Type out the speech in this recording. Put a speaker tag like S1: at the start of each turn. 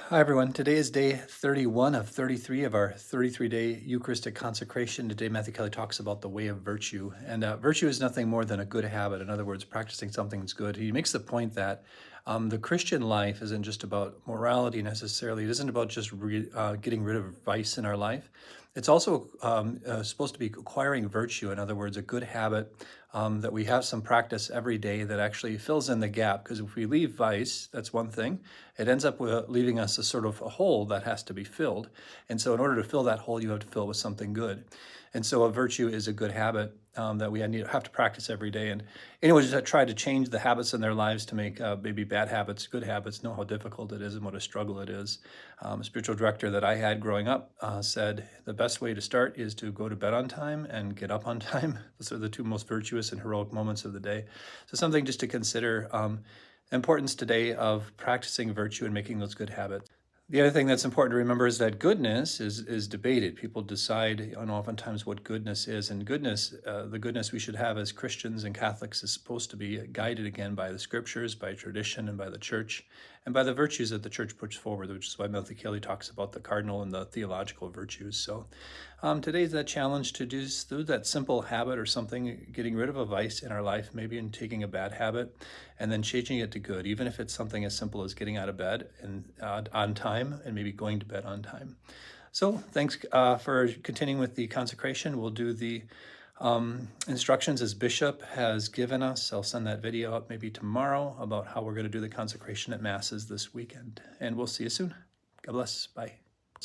S1: Hi, everyone. Today is day 31 of 33 of our 33-day Eucharistic consecration. Today, Matthew Kelly talks about the way of virtue. And virtue is nothing more than a good habit. In other words, practicing something that's good. He makes the point that the Christian life isn't just about morality necessarily. It isn't about just getting rid of vice in our life. It's also supposed to be acquiring virtue. In other words, a good habit that we have some practice every day that actually fills in the gap. Because if we leave vice, that's one thing. It ends up with leaving us a sort of a hole that has to be filled. And so in order to fill that hole, you have to fill it with something good. And so a virtue is a good habit that we have to practice every day. And anyone that try to change the habits in their lives to make maybe bad habits good habits know how difficult it is and what a struggle it is. A spiritual director that I had growing up said the best way to start is to go to bed on time and get up on time. Those are the two most virtuous and heroic moments of the day. So something just to consider. Importance today of practicing virtue and making those good habits. The other thing that's important to remember is that goodness is debated. People decide on oftentimes what goodness is, and goodness, the goodness we should have as Christians and Catholics is supposed to be guided again by the scriptures, by tradition, and by the church, and by the virtues that the church puts forward, which is why Matthew Kelly talks about the cardinal and the theological virtues. So today's that challenge to do through that simple habit or something, getting rid of a vice in our life, maybe in taking a bad habit, and then changing it to good, even if it's something as simple as getting out of bed and on time and maybe going to bed on time. So thanks for continuing with the consecration. We'll do the instructions as Bishop has given us. I'll send that video out maybe tomorrow about how we're going to do the consecration at Masses this weekend. And we'll see you soon. God bless. Bye.